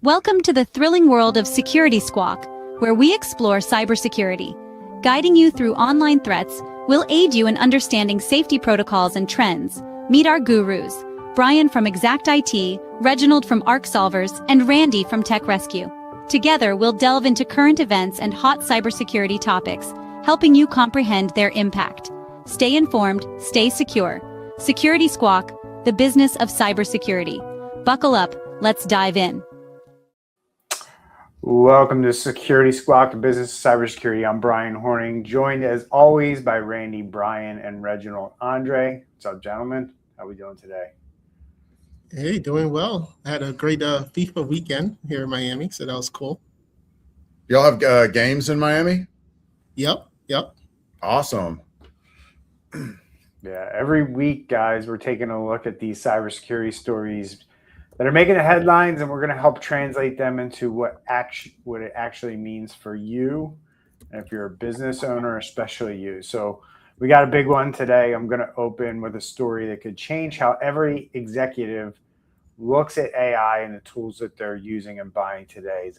Welcome to the thrilling world of Security Squawk, where we explore cybersecurity. Guiding you through online threats, we'll aid you in understanding safety protocols and trends. Meet our gurus, Bryan from Exact IT, Reginald from Arc Solvers, and Randy from Tech Rescue. Together, we'll delve into current events and hot cybersecurity topics, helping you comprehend their impact. Stay informed, stay secure. Security Squawk, the business of cybersecurity. Buckle up, let's dive in. Welcome to Security Squawk, the business of cybersecurity. I'm Bryan Hornung, joined as always by Randy, Bryan, and Reginald Andre. What's up, gentlemen? How are we doing today? Hey, doing well. I had a great FIFA weekend here in Miami, so that was cool. Y'all have games in Miami? Yep. Awesome. Yeah, every week, guys, we're taking a look at these cybersecurity stories that are making the headlines, and we're going to help translate them into what it actually means for you, and if you're a business owner, especially you. So we got a big one today. I'm going to open with a story that could change how every executive looks at AI and the tools that they're using and buying today.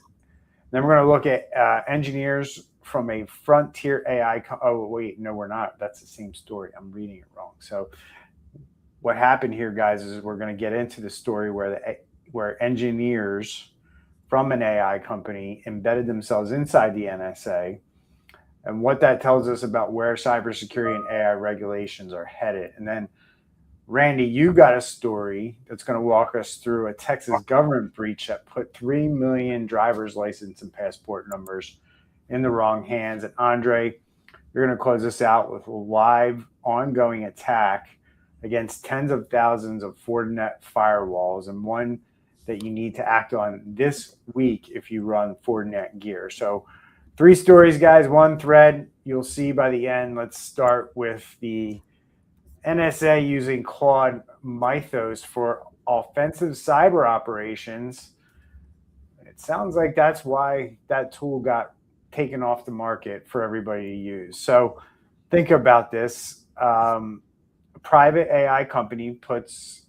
Then we're going to look at engineers from a frontier AI. Oh, wait, no, we're not. That's the same story. I'm reading it wrong. So what happened here, guys, is we're going to get into the story where engineers from an AI company embedded themselves inside the NSA, and what that tells us about where cybersecurity and AI regulations are headed. And then, Randy, you got a story that's going to walk us through a Texas government breach that put 3 million driver's license and passport numbers in the wrong hands. And Andre, you're going to close this out with a live ongoing attack against tens of thousands of Fortinet firewalls, and one that you need to act on this week if you run Fortinet gear. So 3 stories, guys, 1 thread you'll see by the end. Let's start with the NSA using Claude Mythos for offensive cyber operations. It sounds like that's why that tool got taken off the market for everybody to use. So think about this. A private AI company puts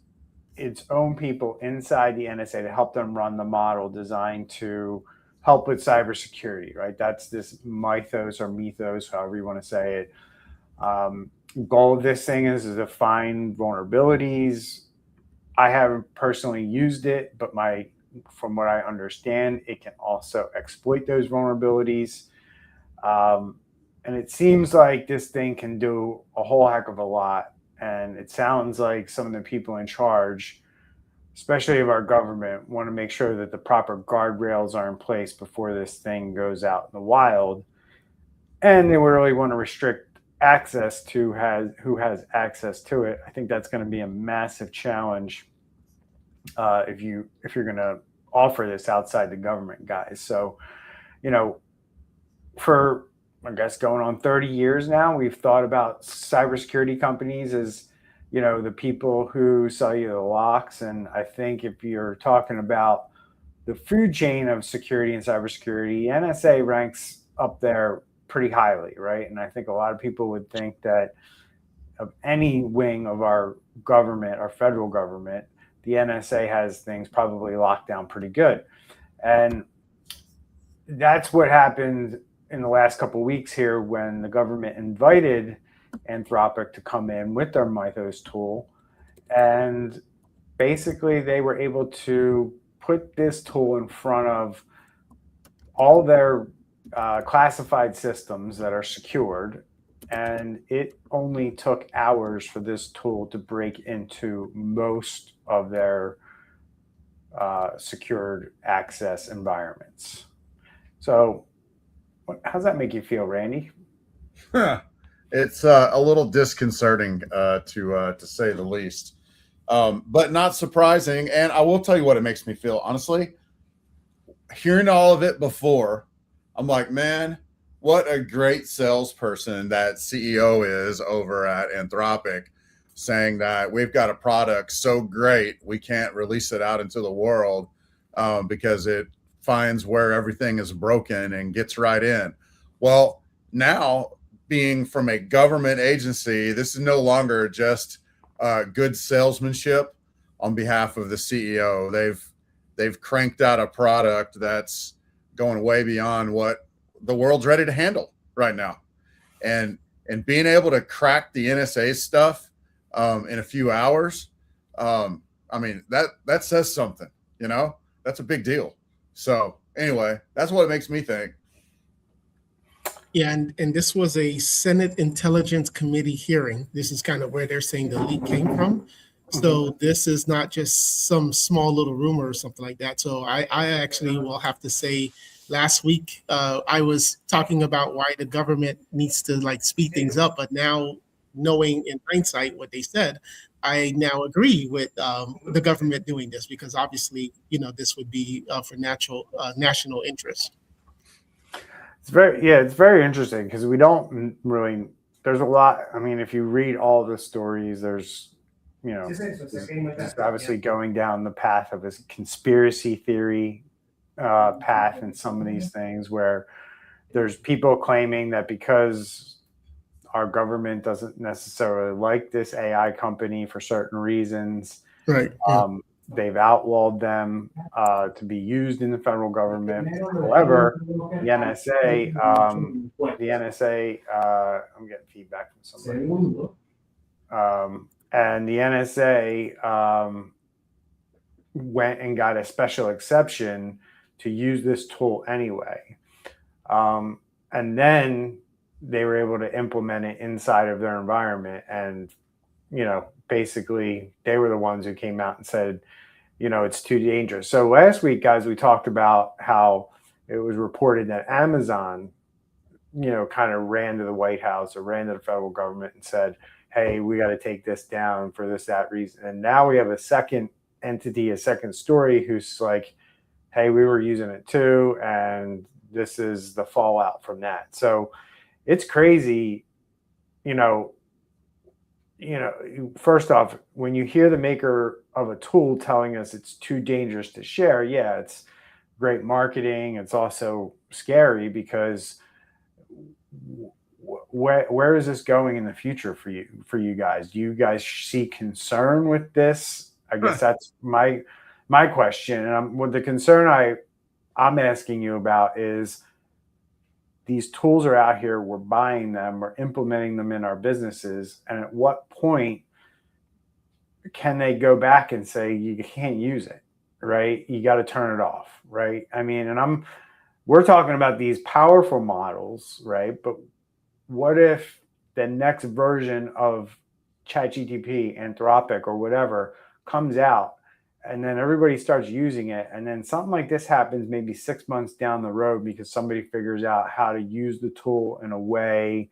its own people inside the NSA to help them run the model designed to help with cybersecurity, right? That's this Mythos or Mythos, however you want to say it. Goal of this thing is to find vulnerabilities. I haven't personally used it, but from what I understand, it can also exploit those vulnerabilities. And it seems like this thing can do a whole heck of a lot. And it sounds like some of the people in charge, especially of our government, want to make sure that the proper guardrails are in place before this thing goes out in the wild. And they really want to restrict access to who has access to it. I think that's going to be a massive challenge if you're going to offer this outside the government, guys. So, for I guess going on 30 years now, we've thought about cybersecurity companies as, the people who sell you the locks. And I think if you're talking about the food chain of security and cybersecurity, NSA ranks up there pretty highly, right? And I think a lot of people would think that of any wing of our government, our federal government, the NSA has things probably locked down pretty good. And that's what happened in the last couple of weeks here when the government invited Anthropic to come in with their Mythos tool. And basically they were able to put this tool in front of all their classified systems that are secured. And it only took hours for this tool to break into most of their secured access environments. So how's that make you feel, Randy? It's a little disconcerting to say the least, but not surprising. And I will tell you what it makes me feel. Honestly, hearing all of it before, I'm like, man, what a great salesperson that CEO is over at Anthropic, saying that we've got a product so great we can't release it out into the world because it finds where everything is broken and gets right in. Well, now being from a government agency, this is no longer just good salesmanship on behalf of the CEO. they've cranked out a product that's going way beyond what the world's ready to handle right now. And being able to crack the NSA stuff in a few hours, I mean, that says something, you know, that's a big deal. So anyway, that's what it makes me think. Yeah, and this was a Senate Intelligence Committee hearing. This is kind of where they're saying the leak came from. So this is not just some small little rumor or something like that. So I actually will have to say, last week I was talking about why the government needs to like speed things up, but now knowing in hindsight what they said, I now agree with the government doing this, because obviously, you know, this would be for national interest. It's very interesting because we don't really. There's a lot. I mean, if you read all the stories, there's, you know, just obviously going down the path of a conspiracy theory path in some of these things, where there's people claiming that because our government doesn't necessarily like this AI company for certain reasons, Right. they've outlawed them to be used in the federal government. However, the NSA, I'm getting feedback from somebody, and the NSA went and got a special exception to use this tool anyway. And then they were able to implement it inside of their environment. And, you know, basically they were the ones who came out and said, you know, it's too dangerous. So last week, guys, we talked about how it was reported that Amazon, you know, kind of ran to the White House or ran to the federal government and said, hey, we got to take this down for this, that reason. And now we have a second entity, a second story who's like, hey, we were using it too, and this is the fallout from that. So it's crazy, you know, first off, when you hear the maker of a tool telling us it's too dangerous to share, yeah, it's great marketing. It's also scary because where is this going in the future for you guys? Do you guys see concern with this? I guess that's my question. And what the concern I'm asking you about is, these tools are out here, we're buying them, we're implementing them in our businesses. And at what point can they go back and say, you can't use it, right? You got to turn it off, right? I mean, and we're talking about these powerful models, right? But what if the next version of ChatGPT, Anthropic, or whatever comes out, and then everybody starts using it, and then something like this happens maybe 6 months down the road because somebody figures out how to use the tool in a way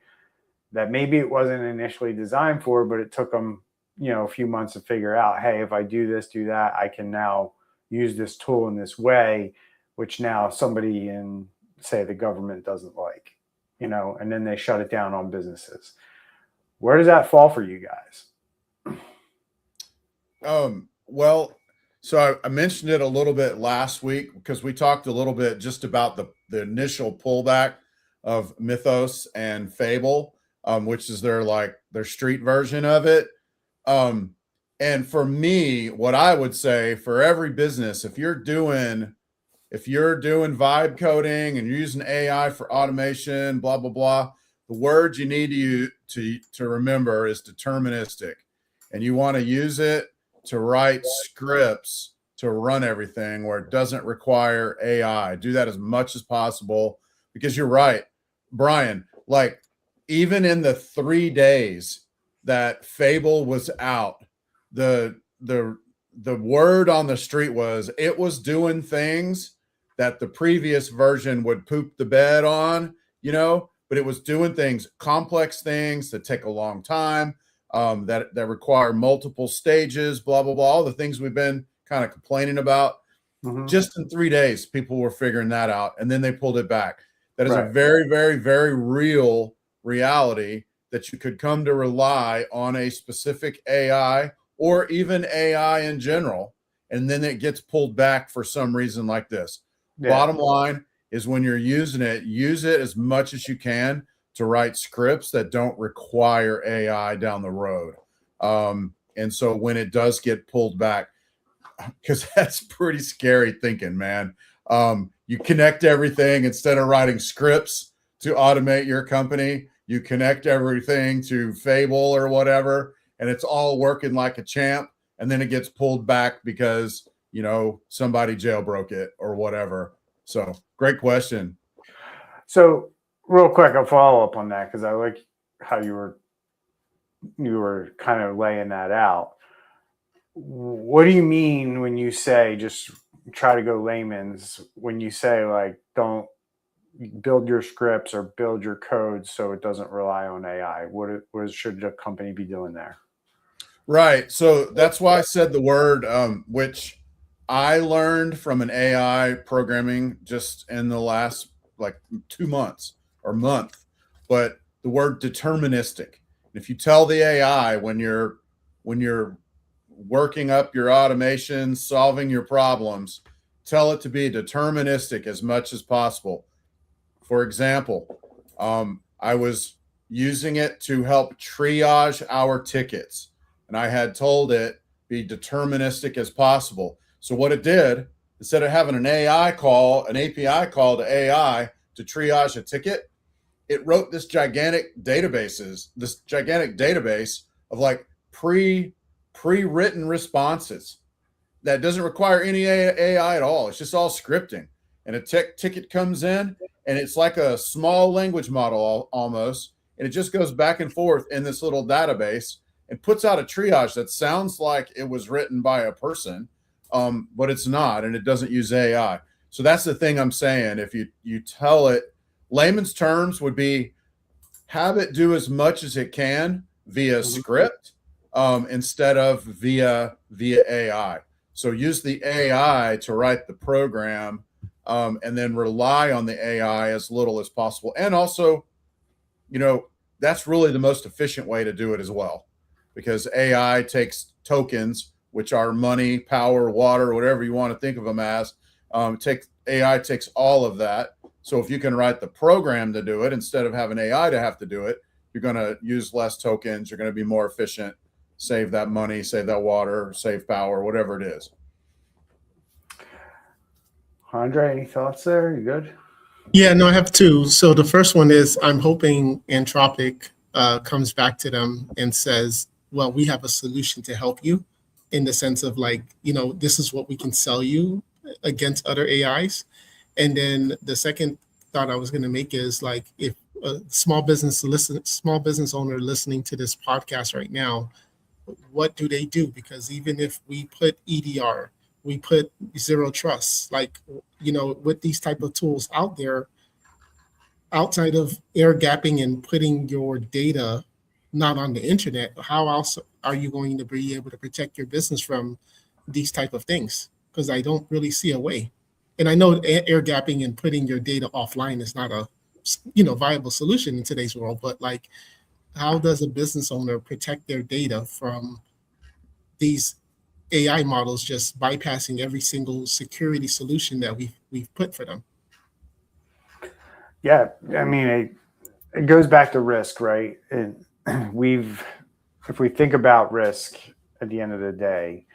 that maybe it wasn't initially designed for, but it took them, you know, a few months to figure out, hey, if I do this, do that, I can now use this tool in this way, which now somebody in, say, the government doesn't like, you know, and then they shut it down on businesses. Where does that fall for you guys? Well, so I mentioned it a little bit last week because we talked a little bit just about the initial pullback of Mythos and Fable, which is their street version of it. And for me, what I would say for every business, if you're doing vibe coding and you're using AI for automation, blah, blah, blah, the word you need to remember is deterministic. And you want to use it to write scripts to run everything where it doesn't require AI. Do that as much as possible, because you're right, Bryan, like even in the 3 days that Fable was out, the word on the street was it was doing things that the previous version would poop the bed on, you know, but it was doing things, complex things that take a long time, that require multiple stages, blah, blah, blah, all the things we've been kind of complaining about. Mm-hmm. Just in 3 days, people were figuring that out, and then they pulled it back. That is right. A very, very, very real reality that you could come to rely on a specific AI or even AI in general, and then it gets pulled back for some reason like this. Yeah. Bottom line is, when you're using it, use it as much as you can to write scripts that don't require AI down the road. And so when it does get pulled back, because that's pretty scary thinking, man. You connect everything instead of writing scripts to automate your company. You connect everything to Fable or whatever, and it's all working like a champ. And then it gets pulled back because, somebody jailbroke it or whatever. So great question. So real quick, I'll follow up on that because I like how you were kind of laying that out. What do you mean when you say, just try to go layman's, when you say like don't build your scripts or build your code so it doesn't rely on AI? What should the company be doing there? Right. So that's why I said the word, which I learned from an AI programming just in the last like 2 months or month, but the word deterministic. If you tell the AI when you're working up your automation, solving your problems, tell it to be deterministic as much as possible. For example, I was using it to help triage our tickets, and I had told it be deterministic as possible. So what it did, instead of having an API call to AI to triage a ticket, it wrote this gigantic database of like pre-written responses that doesn't require any AI at all. It's just all scripting. And a ticket comes in, and it's like a small language model almost, and it just goes back and forth in this little database and puts out a triage that sounds like it was written by a person, but it's not, and it doesn't use AI. So that's the thing I'm saying. If you tell it, layman's terms would be have it do as much as it can via script instead of via AI. So use the AI to write the program, and then rely on the AI as little as possible. And also, that's really the most efficient way to do it as well, because AI takes tokens, which are money, power, water, whatever you want to think of them as. AI takes all of that. So if you can write the program to do it instead of having AI to have to do it, you're going to use less tokens. You're going to be more efficient, save that money, save that water, save power, whatever it is. Andre, any thoughts there? You good? Yeah, no, I have two. So the first one is I'm hoping Anthropic comes back to them and says, well, we have a solution to help you, in the sense of like, this is what we can sell you against other AIs. And then the second thought I was going to make is like, if a small business owner listening to this podcast right now, what do they do? Because even if we put EDR, we put zero trust, like, with these type of tools out there, outside of air gapping and putting your data not on the internet, how else are you going to be able to protect your business from these type of things? Because I don't really see a way. And I know air gapping and putting your data offline is not a viable solution in today's world, but like, how does a business owner protect their data from these AI models just bypassing every single security solution that we've put for them? Yeah, I mean, it goes back to risk, right? If we think about risk at the end of the day,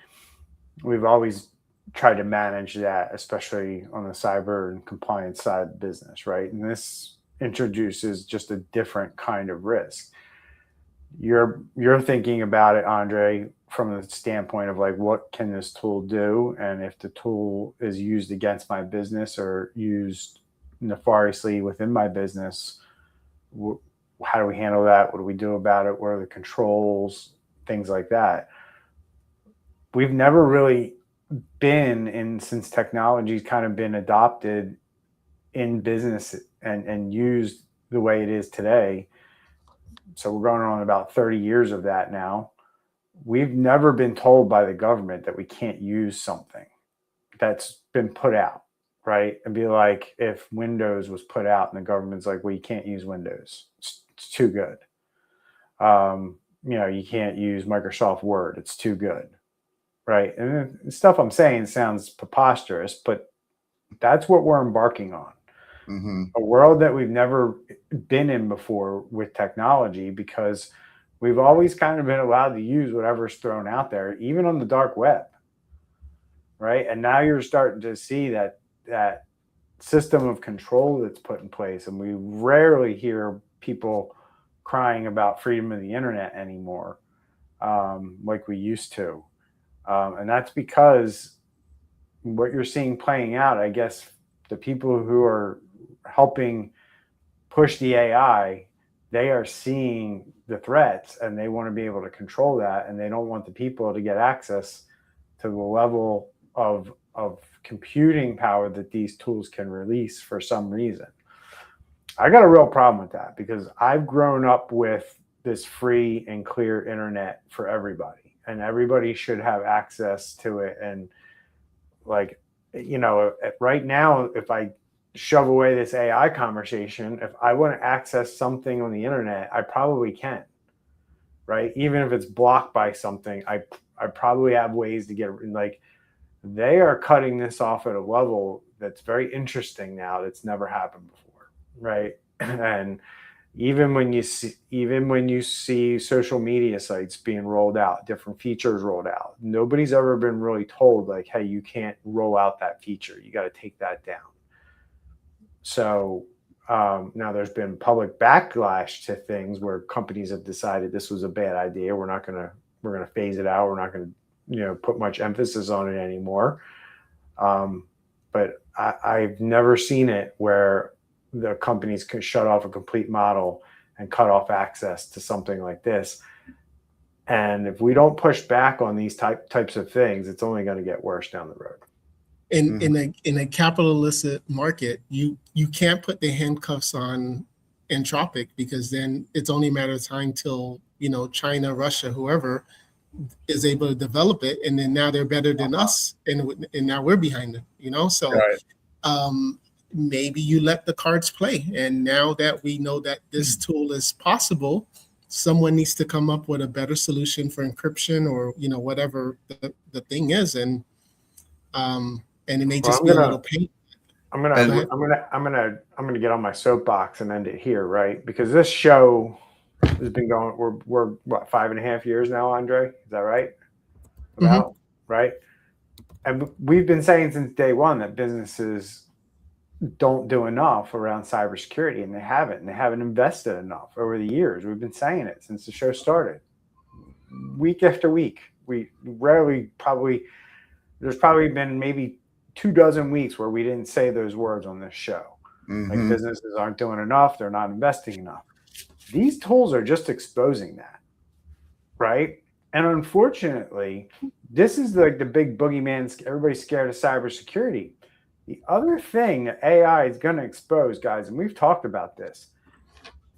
we've always tried to manage that, especially on the cyber and compliance side of the business, right? And this introduces just a different kind of risk. You're thinking about it, Andre, from the standpoint of like, what can this tool do? And if the tool is used against my business or used nefariously within my business, how do we handle that? What do we do about it? What are the controls? Things like that. We've never really been since technology's kind of been adopted in business and used the way it is today. So we're going on about 30 years of that now. We've never been told by the government that we can't use something that's been put out, right? It'd be like if Windows was put out and the government's like, well, you can't use Windows. It's too good. You can't use Microsoft Word. It's too good, right? And the stuff I'm saying sounds preposterous, but that's what we're embarking on. Mm-hmm. A world that we've never been in before with technology, because we've always kind of been allowed to use whatever's thrown out there, even on the dark web, right? And now you're starting to see that system of control that's put in place, and we rarely hear people crying about freedom of the internet anymore, like we used to, and that's because what you're seeing playing out, I guess, the people who are helping push the AI, they are seeing the threats and they want to be able to control that, and they don't want the people to get access to the level of computing power that these tools can release for some reason. I got a real problem with that because I've grown up with this free and clear internet for everybody, and everybody should have access to it. And like, right now, if I shove away this AI conversation, if I want to access something on the internet, I probably can, right? Even if it's blocked by something, I probably have ways to get, like, they are cutting this off at a level that's very interesting now, that's never happened before, right? And even when you see social media sites being rolled out, different features rolled out, nobody's ever been really told, like, hey, you can't roll out that feature, you got to take that down. So now there's been public backlash to things where companies have decided this was a bad idea, we're going to phase it out, we're not going to put much emphasis on it anymore. But I've never seen it where the companies can shut off a complete model and cut off access to something like this. And if we don't push back on these types of things, it's only going to get worse down the road. In a capitalist market, you can't put the handcuffs on Anthropic, because then it's only a matter of time till China, Russia, whoever is able to develop it, and then now they're better than us, and now we're behind them. So right. Maybe you let the cards play, and now that we know that this tool is possible, someone needs to come up with a better solution for encryption, or whatever the thing is, and it may just be a little pain. I'm gonna get on my soapbox and end it here, right? Because this show has been going. We're what, 5.5 years now, Andre? Is that right? About right. And we've been saying since day one that businesses don't do enough around cybersecurity, and they haven't invested enough over the years. We've been saying it since the show started, week after week. We rarely, there's probably been maybe 24 weeks where we didn't say those words on this show. Like, businesses aren't doing enough, they're not investing enough. These tools are just exposing that, right? And unfortunately, this is like the big boogeyman. Everybody's scared of cybersecurity. The other thing that AI is going to expose, guys, and we've talked about this,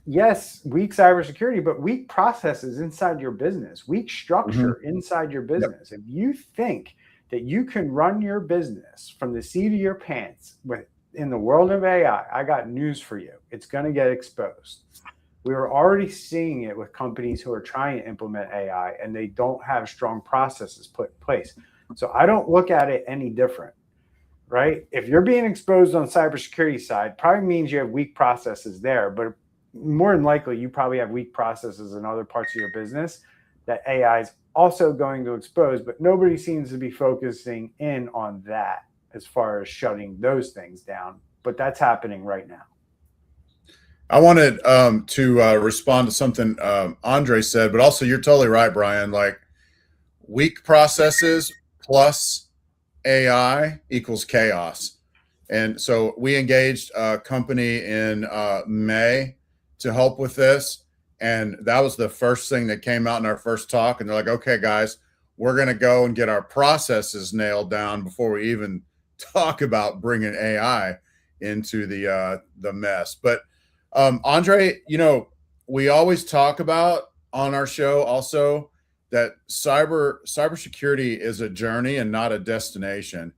yes, weak cybersecurity, but weak processes inside your business, weak structure inside your business. Yep. If you think that you can run your business from the seat of your pants in the world of AI, I got news for you. It's going to get exposed. We were already seeing it with companies who are trying to implement AI, and they don't have strong processes put in place. So I don't look at it any different. Right? If you're being exposed on the cybersecurity side, probably means you have weak processes there, but more than likely, you probably have weak processes in other parts of your business that AI is also going to expose, but nobody seems to be focusing in on that as far as shutting those things down. But that's happening right now. I wanted to respond to something Andre said, but also you're totally right, Bryan. Like, weak processes plus AI equals chaos. And so we engaged a company in May to help with this. And that was the first thing that came out in our first talk. And they're like, okay, guys, we're going to go and get our processes nailed down before we even talk about bringing AI into the mess. But Andre, we always talk about on our show also that cybersecurity is a journey and not a destination.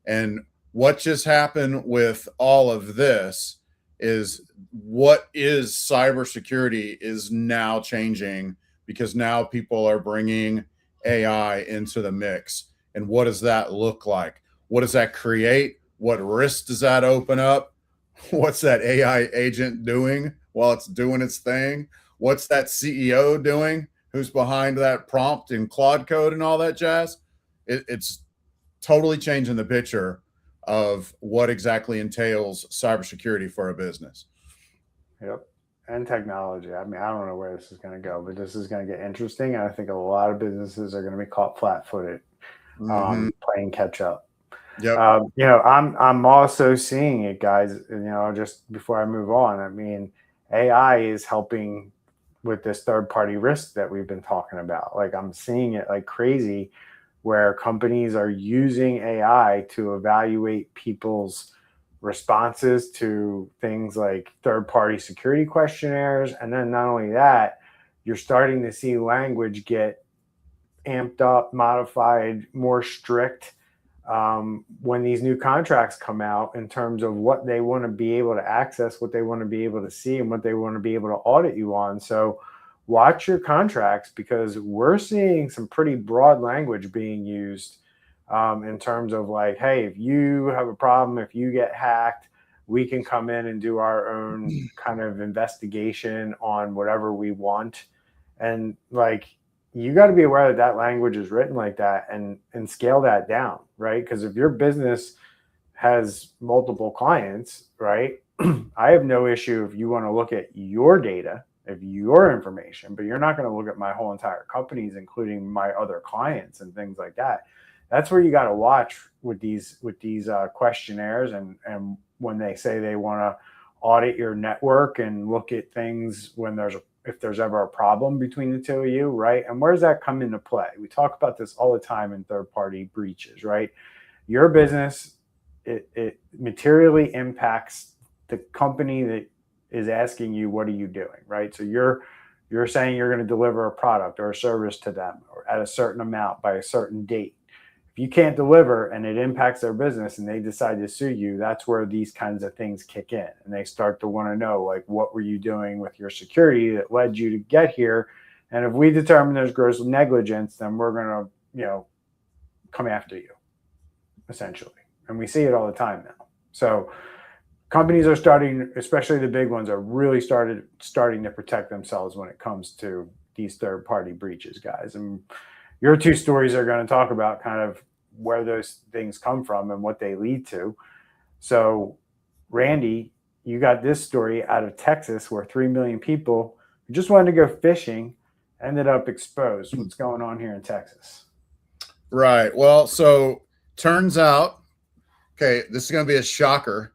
And what just happened with all of this is what is cybersecurity is now changing, because now people are bringing AI into the mix. And what does that look like? What does that create? What risk does that open up? What's that AI agent doing while it's doing its thing? What's that CEO doing who's behind that prompt in Claude code and all that jazz? It's totally changing the picture of what exactly entails cybersecurity for a business. Yep. And technology. I mean, I don't know where this is going to go, but this is going to get interesting. And I think a lot of businesses are going to be caught flat-footed, playing catch up. Yep. I'm also seeing it, guys. Just before I move on, I mean, AI is helping with this third-party risk that we've been talking about. Like, I'm seeing it like crazy, where companies are using AI to evaluate people's responses to things like third-party security questionnaires. And then not only that, you're starting to see language get amped up, modified, more strict when these new contracts come out in terms of what they want to be able to access, what they want to be able to see, and what they want to be able to audit you on. So watch your contracts, because we're seeing some pretty broad language being used in terms of like, hey, if you have a problem, if you get hacked, we can come in and do our own kind of investigation on whatever we want. And like, you got to be aware that that language is written like that, and scale that down, right? Because if your business has multiple clients, right, I have no issue if you want to look at your data, of your information, but you're not going to look at my whole entire companies, including my other clients and things like that. That's where you got to watch with these questionnaires, and when they say they want to audit your network and look at things when if there's ever a problem between the two of you, right? And where does that come into play? We talk about this all the time in third-party breaches, right? Your business, it materially impacts the company that is asking you, what are you doing, right? So you're saying you're going to deliver a product or a service to them or at a certain amount by a certain date. If you can't deliver and it impacts their business and they decide to sue you, that's where these kinds of things kick in, and they start to want to know, like, what were you doing with your security that led you to get here? And if we determine there's gross negligence, then we're going to, come after you, essentially. And we see it all the time now. So companies are starting, especially the big ones, are really starting to protect themselves when it comes to these third-party breaches, guys. And your two stories are going to talk about kind of where those things come from and what they lead to. So, Randy, you got this story out of Texas where 3 million people who just wanted to go fishing ended up exposed. What's going on here in Texas? Right. Well, so turns out, okay, this is going to be a shocker.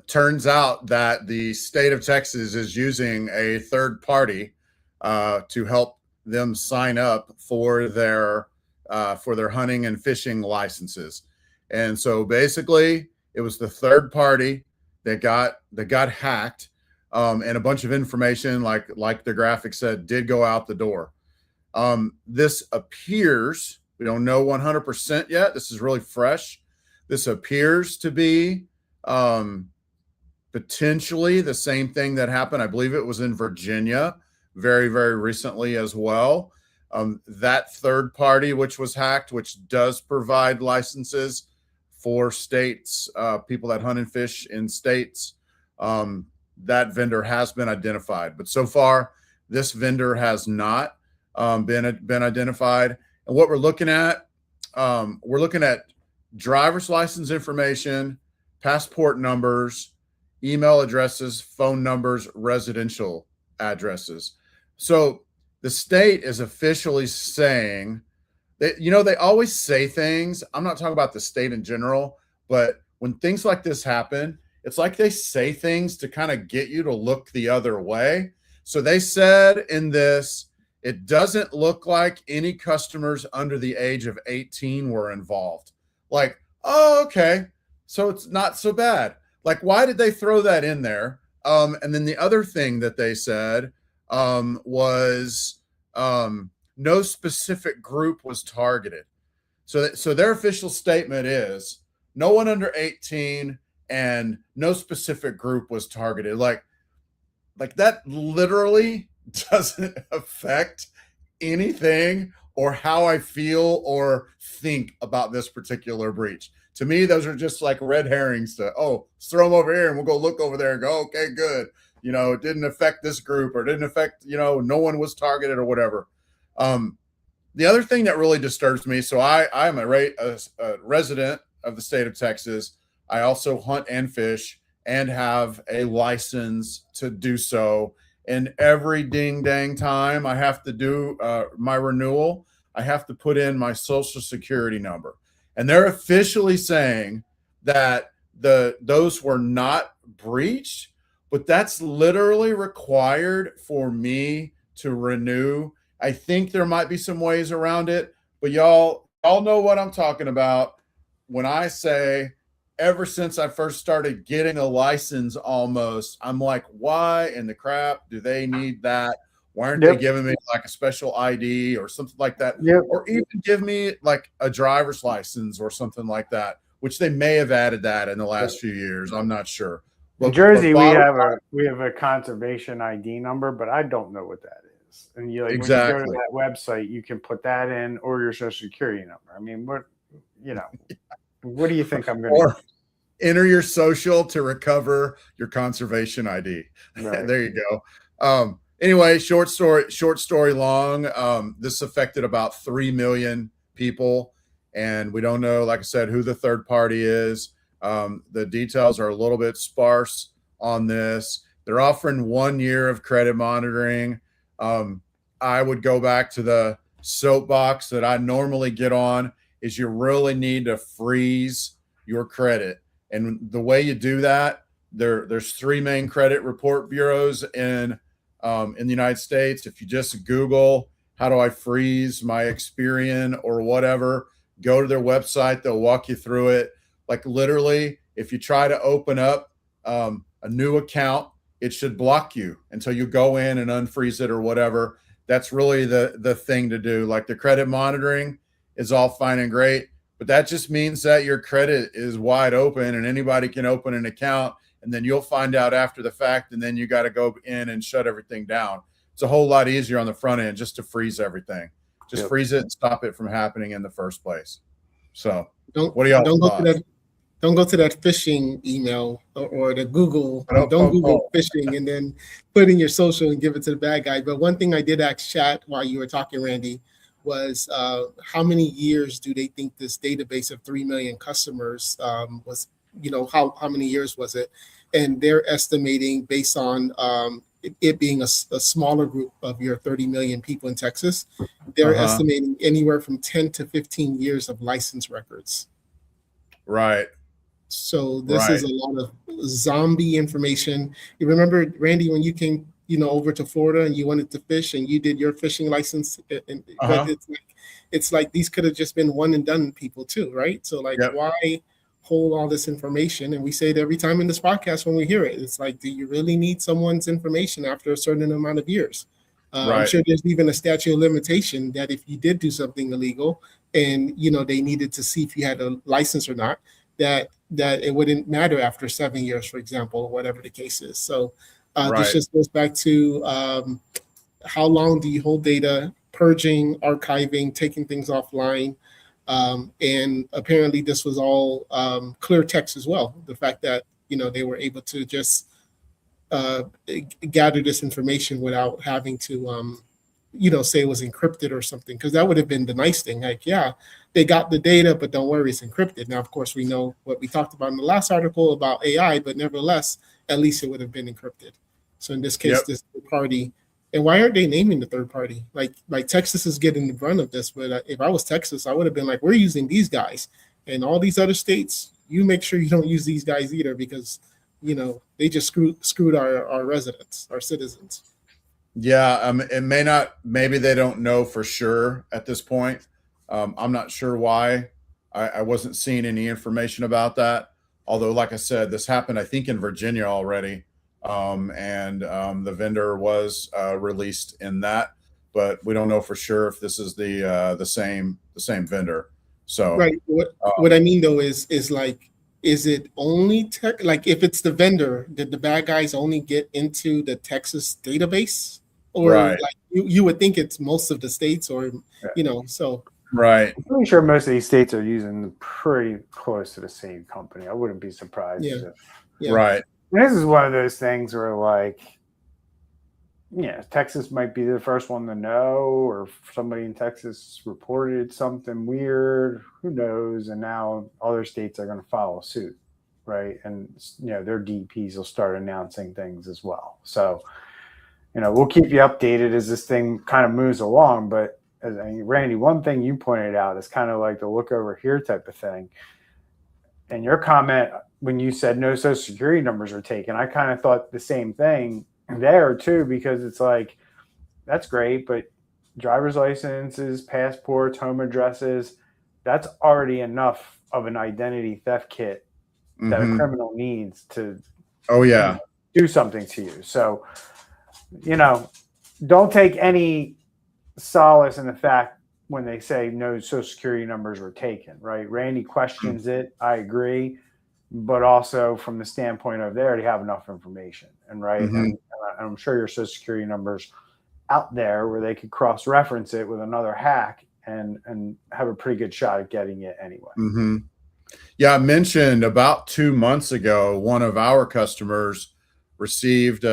Turns out that the state of Texas is using a third party to help them sign up for their hunting and fishing licenses. And so basically it was the third party that got hacked, and a bunch of information, like the graphic said, did go out the door. This appears, we don't know 100% yet, this is really fresh, this appears to be potentially the same thing that happened. I believe it was in Virginia very, very recently as well. That third party, which was hacked, which does provide licenses for states, people that hunt and fish in states, that vendor has been identified. But so far, this vendor has not been identified. And what we're looking at driver's license information, passport numbers, email addresses, phone numbers, residential addresses. So the state is officially saying that, they always say things. I'm not talking about the state in general, but when things like this happen, it's like they say things to kind of get you to look the other way. So they said in this, it doesn't look like any customers under the age of 18 were involved. Like, oh, okay, so it's not so bad. Like, why did they throw that in there? And then the other thing that they said was no specific group was targeted. So their official statement is no one under 18 and no specific group was targeted. Like that literally doesn't affect anything or how I feel or think about this particular breach. To me, those are just like red herrings to, let's throw them over here and we'll go look over there and go, okay, good. It didn't affect this group or didn't affect, no one was targeted or whatever. The other thing that really disturbs me, so I'm a resident of the state of Texas. I also hunt and fish and have a license to do so. And every ding dang time I have to do my renewal, I have to put in my social security number. And they're officially saying that those were not breached, but that's literally required for me to renew. I think there might be some ways around it, but y'all know what I'm talking about when I say ever since I first started getting a license almost, I'm like, why in the crap do they need that? Why aren't they giving me like a special ID or something like that? Or even give me like a driver's license or something like that, which they may have added that in the last few years. I'm not sure. In Jersey, we have a conservation ID number, but I don't know what that is. And you like exactly. when you go to that website, you can put that in or your social security number. I mean, what do you think I'm going to enter your social to recover your conservation ID? Right. There you go. Anyway, short story long. This affected about 3 million people, and we don't know, like I said, who the third party is. The details are a little bit sparse on this. They're offering 1 year of credit monitoring. I would go back to the soapbox that I normally get on is you really need to freeze your credit. And the way you do that, there's 3 main credit report bureaus in the United States. If you just Google, how do I freeze my Experian or whatever, go to their website, they'll walk you through it. Like literally, if you try to open up a new account, it should block you until you go in and unfreeze it or whatever. That's really the thing to do. Like the credit monitoring is all fine and great, but that just means that your credit is wide open and anybody can open an account, and then you'll find out after the fact, and then you got to go in and shut everything down. It's a whole lot easier on the front end just to freeze everything. Just freeze it and stop it from happening in the first place. So what do y'all thought? Don't go to that phishing email or the Google. Don't Google phishing and then put in your social and give it to the bad guy. But one thing I did ask chat while you were talking, Randy, was how many years do they think this database of 3 million customers was, how many years was it? And they're estimating based on it being a smaller group of your 30 million people in Texas, they're estimating anywhere from 10 to 15 years of license records. Right. So this is a lot of zombie information. You remember, Randy, when you came, over to Florida and you wanted to fish and you did your fishing license, and but it's like these could have just been one and done people too, right? So like, why hold all this information? And we say it every time in this podcast when we hear it. It's like, do you really need someone's information after a certain amount of years? I'm sure there's even a statute of limitation that if you did do something illegal and they needed to see if you had a license or not, that it wouldn't matter after 7 years, for example, or whatever the case is. So this just goes back to how long do you hold data, purging, archiving, taking things offline. And apparently this was all clear text as well. The fact that, they were able to just gather this information without having to, say it was encrypted or something, because that would have been the nice thing. Like, they got the data, but don't worry, it's encrypted. Now, of course, we know what we talked about in the last article about AI, but nevertheless, at least it would have been encrypted. So in this case, this third party, and why aren't they naming the third party? Like Texas is getting the brunt of this, but if I was Texas, I would have been like, we're using these guys, and all these other states, you make sure you don't use these guys either, because they just screwed our residents, our citizens. Yeah, it may not. Maybe they don't know for sure at this point. I'm not sure why. I wasn't seeing any information about that. Although, like I said, this happened, I think, in Virginia already, and the vendor was released in that. But we don't know for sure if this is the same vendor. So right. What I mean though is like, is it only like if it's the vendor, did the bad guys only get into the Texas database? Or like you would think it's most of the states, or so. Right. I'm pretty sure most of these states are using pretty close to the same company. I wouldn't be surprised. Right. This is one of those things where, like, Yeah, Texas might be the first one to know, or somebody in Texas reported something weird. Who knows? And now other states are going to follow suit, right? And their DPs will start announcing things as well. So, we'll keep you updated as this thing kind of moves along. But Randy, one thing you pointed out is kind of like the look over here type of thing. And your comment when you said no social security numbers are taken, I kind of thought the same thing there too, because it's like, that's great, but driver's licenses, passports, home addresses, that's already enough of an identity theft kit that a criminal needs to do something to you. So, don't take any solace in the fact when they say no social security numbers were taken, right? Randy questions it. I agree. But also from the standpoint of they already have enough information, and right. And I'm sure your social security numbers out there where they could cross-reference it with another hack and have a pretty good shot at getting it anyway. Yeah, I mentioned about 2 months ago, one of our customers received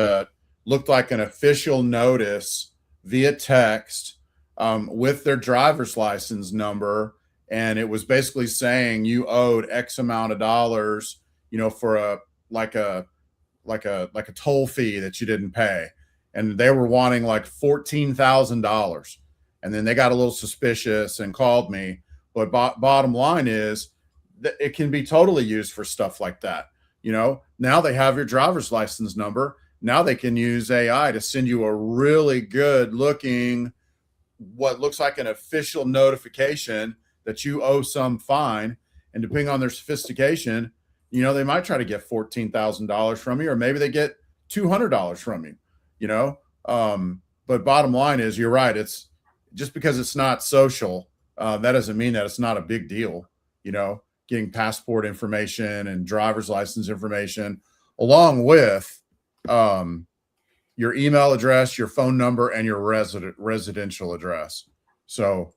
looked like an official notice via text with their driver's license number. And it was basically saying you owed X amount of dollars, for a toll fee that you didn't pay. And they were wanting like $14,000. And then they got a little suspicious and called me. But bottom line is that it can be totally used for stuff like that. Now they have your driver's license number. Now they can use AI to send you a really good looking, what looks like an official notification that you owe some fine. And depending on their sophistication, they might try to get $14,000 from you, or maybe they get $200 from you, but bottom line is, you're right. It's just because it's not social, that doesn't mean that it's not a big deal, getting passport information and driver's license information, along with your email address, your phone number, and your residential address. So,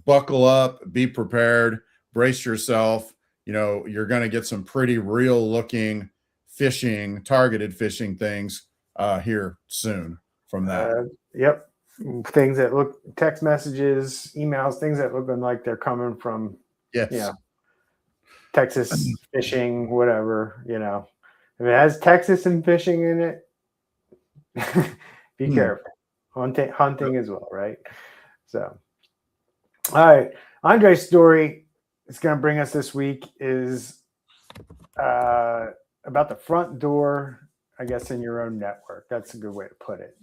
buckle up, be prepared, brace yourself. You're going to get some pretty real looking targeted phishing things here soon from that. Yep. Things that look, text messages, emails, things that look like they're coming from, Texas phishing, whatever, if it has Texas and phishing in it, be careful. Hunting as well, right? So, all right. Andre's story is going to bring us this week is about the front door, I guess, in your own network. That's a good way to put it.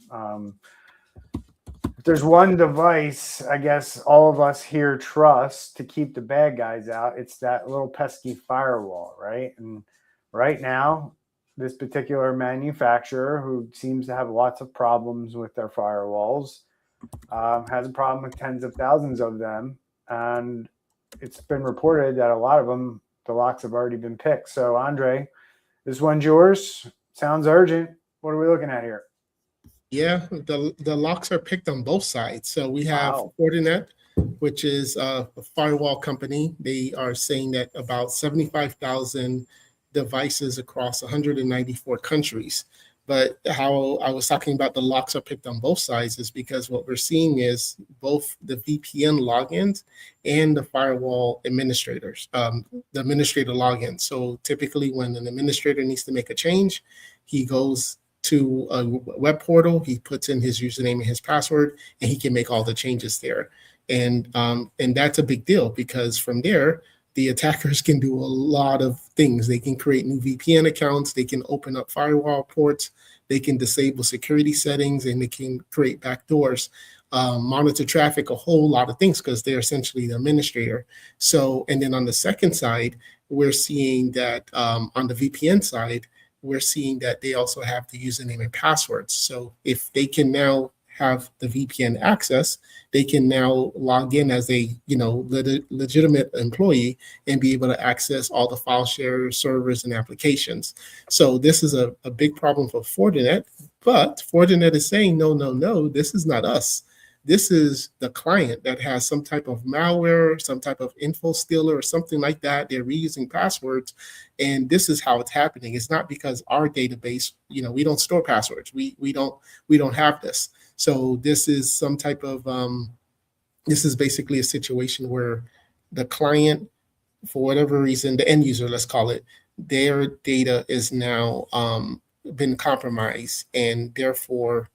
If there's one device, I guess all of us here trust to keep the bad guys out, it's that little pesky firewall, right? And right now, this particular manufacturer, who seems to have lots of problems with their firewalls, has a problem with tens of thousands of them. And it's been reported that a lot of them, the locks have already been picked. So, Andre, this one's yours. Sounds urgent. What are we looking at here? Yeah, the locks are picked on both sides. So we have Fortinet, which is a firewall company. They are saying that about 75,000 devices across 194 countries. But how I was talking about the locks are picked on both sides is because what we're seeing is both the VPN logins and the firewall administrators, the administrator login. So typically when an administrator needs to make a change, he goes to a web portal, he puts in his username and his password, and he can make all the changes there. And that's a big deal because from there, the attackers can do a lot of things. They can create new VPN accounts, they can open up firewall ports, they can disable security settings, and they can create backdoors, monitor traffic, a whole lot of things because they're essentially the administrator. So, and then on the second side, we're seeing that on the VPN side, we're seeing that they also have the username and passwords. So if they can now have the VPN access, they can now log in as a legitimate employee and be able to access all the file share servers and applications. So this is a big problem for Fortinet, but Fortinet is saying, no, this is not us. This is the client that has some type of malware, some type of info stealer or something like that. They're reusing passwords. And this is how it's happening. It's not because our database, we don't store passwords. We don't have this. So this is some type of this is basically a situation where the client, for whatever reason, the end user, let's call it, their data is now been compromised, and therefore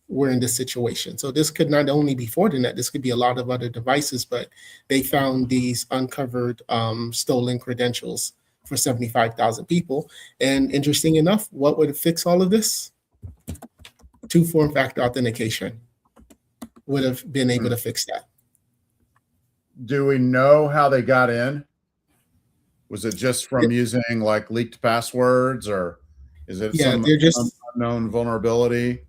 we're in this situation. So this could not only be Fortinet, this could be a lot of other devices, but they found these uncovered stolen credentials for 75,000 people. And interesting enough, what would fix all of this? Two-form factor authentication would have been able to fix that. Do we know how they got in? Was it just from using like leaked passwords, or is it some unknown vulnerability?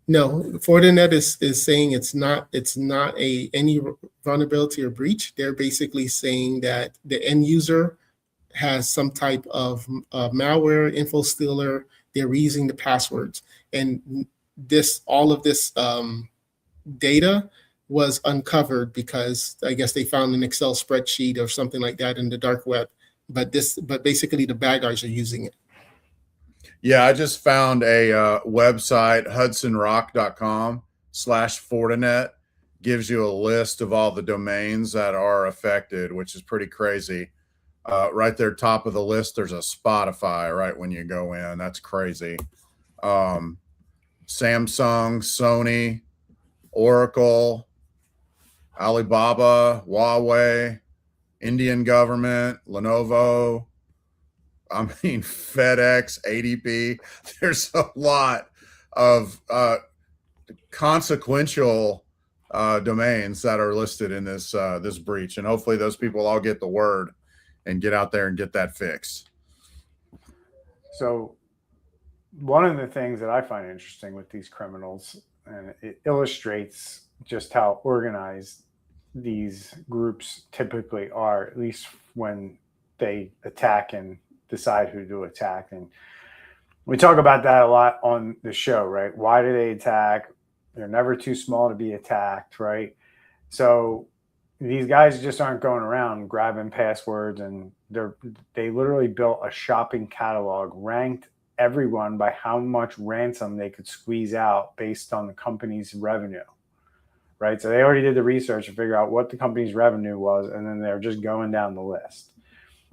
No, Fortinet is saying it's not any vulnerability or breach. They're basically saying that the end user has some type of malware, info stealer. They're reusing the passwords, and all of this data was uncovered because I guess they found an Excel spreadsheet or something like that in the dark web. But basically the bad guys are using it. Yeah, I just found a website, hudsonrock.com/Fortinet, gives you a list of all the domains that are affected, which is pretty crazy. Right there, top of the list, there's a Spotify right when you go in. That's crazy. Samsung, Sony, Oracle, Alibaba, Huawei, Indian government, Lenovo, FedEx, ADP. There's a lot of consequential domains that are listed in this this breach, and hopefully those people all get the word and get out there and get that fixed. So one of the things that I find interesting with these criminals, and it illustrates just how organized these groups typically are, at least when they attack and decide who to attack. And we talk about that a lot on the show, right? Why do they attack? They're never too small to be attacked, right? So these guys just aren't going around grabbing passwords, and they literally built a shopping catalog, ranked everyone by how much ransom they could squeeze out based on the company's revenue, right? So they already did the research to figure out what the company's revenue was, and then they're just going down the list,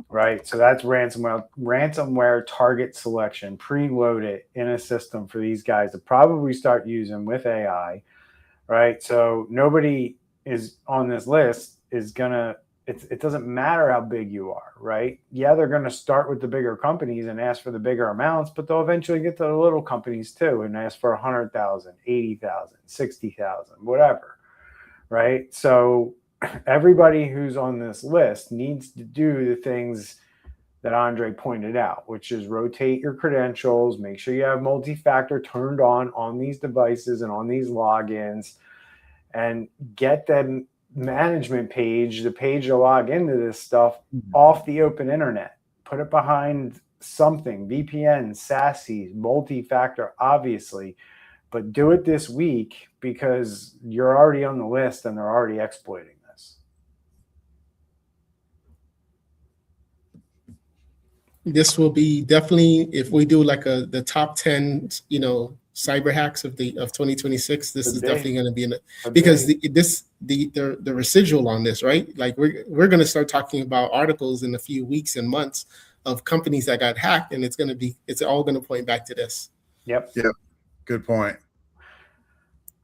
right? So that's ransomware target selection, preloaded in a system for these guys to probably start using with AI, right? So nobody is on this list is gonna, it doesn't matter how big you are, right? Yeah, they're going to start with the bigger companies and ask for the bigger amounts, but they'll eventually get to the little companies too and ask for 100,000, 80,000, 60,000, whatever, right? So everybody who's on this list needs to do the things that Andre pointed out, which is rotate your credentials, make sure you have multi-factor turned on these devices and on these logins, and get them management page, the page to log into this stuff, off the open internet. Put it behind something, VPN, SASE, multi-factor, obviously, but do it this week because you're already on the list and they're already exploiting this. This will be definitely, if we do like the top 10, cyber hacks of 2026, this is definitely going to be in it, because the residual on this, right? Like we're going to start talking about articles in a few weeks and months of companies that got hacked, and it's all going to point back to this. Yep. Good point.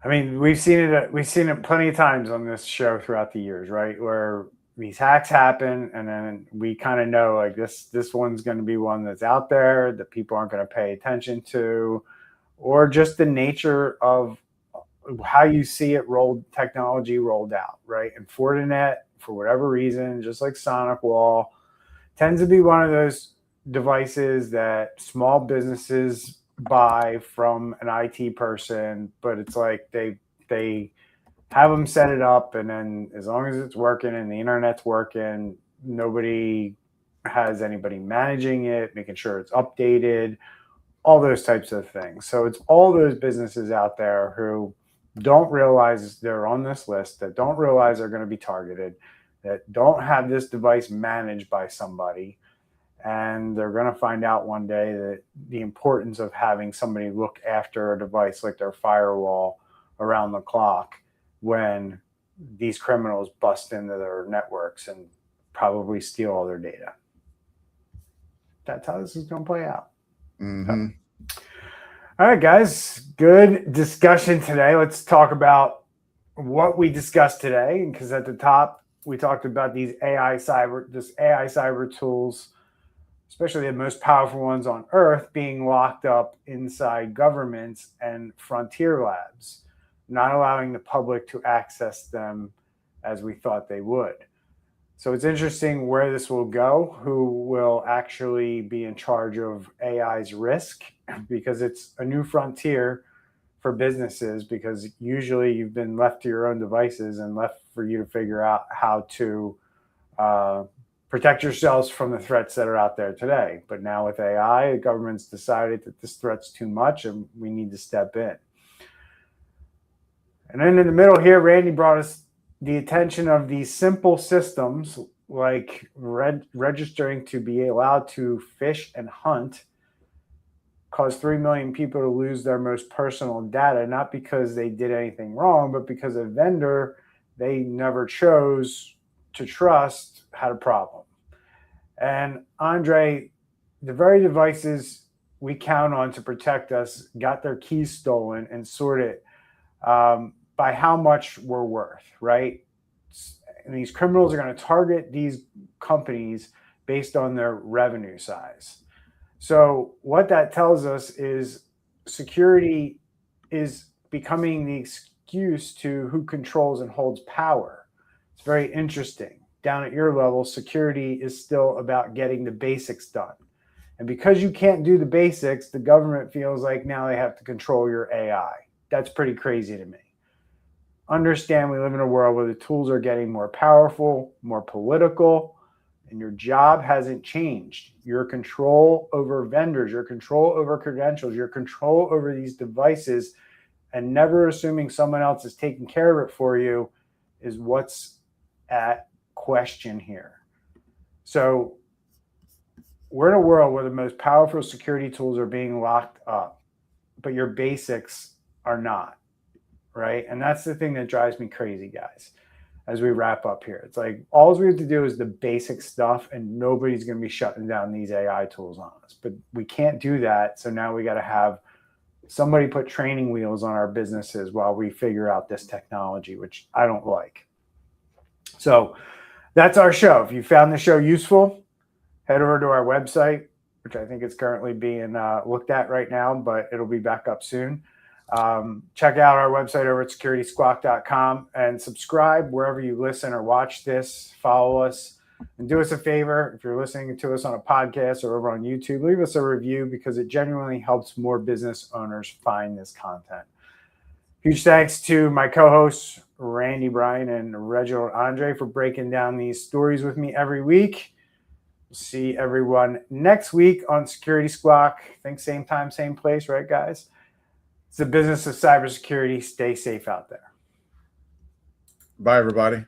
I mean, we've seen it plenty of times on this show throughout the years, right? Where these hacks happen, and then we kind of know like this one's going to be one that's out there that people aren't going to pay attention to, or just the nature of how you see it technology rolled out, right? And Fortinet, for whatever reason, just like SonicWall, tends to be one of those devices that small businesses buy from an IT person, but it's like they have them set it up, and then as long as it's working and the internet's working, nobody has anybody managing it, making sure it's updated, all those types of things. So it's all those businesses out there who don't realize they're on this list, that don't realize they're going to be targeted, that don't have this device managed by somebody. And they're going to find out one day that the importance of having somebody look after a device like their firewall around the clock when these criminals bust into their networks and probably steal all their data. That's how this is going to play out. Mm-hmm. All right, guys, good discussion today. Let's talk about what we discussed today, because at the top we talked about these AI cyber tools, especially the most powerful ones on Earth, being locked up inside governments and frontier labs, not allowing the public to access them as we thought they would. So it's interesting where this will go, who will actually be in charge of AI's risk, because it's a new frontier for businesses, because usually you've been left to your own devices and left for you to figure out how to protect yourselves from the threats that are out there today. But now with AI, the government's decided that this threat's too much and we need to step in. And then in the middle here, Randy brought us the attention of these simple systems like registering to be allowed to fish and hunt caused 3 million people to lose their most personal data, not because they did anything wrong, but because a vendor they never chose to trust had a problem. And Andre, the very devices we count on to protect us got their keys stolen and sorted by how much we're worth, right? And these criminals are going to target these companies based on their revenue size. So what that tells us is security is becoming the excuse to who controls and holds power. It's very interesting. Down at your level, security is still about getting the basics done. And because you can't do the basics, the government feels like now they have to control your AI. That's pretty crazy to me. Understand we live in a world where the tools are getting more powerful, more political, and your job hasn't changed. Your control over vendors, your control over credentials, your control over these devices, and never assuming someone else is taking care of it for you is what's at question here. So we're in a world where the most powerful security tools are being locked up, but your basics are not. Right? And that's the thing that drives me crazy, guys, as we wrap up here. It's like all we have to do is the basic stuff and nobody's going to be shutting down these AI tools on us. But we can't do that. So now we got to have somebody put training wheels on our businesses while we figure out this technology, which I don't like. So that's our show. If you found the show useful, head over to our website, which I think is currently being looked at right now, but it'll be back up soon. Check out our website over at securitysquawk.com and subscribe wherever you listen or watch this. Follow us and do us a favor. If you're listening to us on a podcast or over on YouTube, leave us a review because it genuinely helps more business owners find this content. Huge thanks to my co-hosts, Randy, Bryan, and Reginald Andre, for breaking down these stories with me every week. We'll see everyone next week on Security Squawk. I think same time, same place, right, guys? It's the business of cybersecurity. Stay safe out there. Bye, everybody.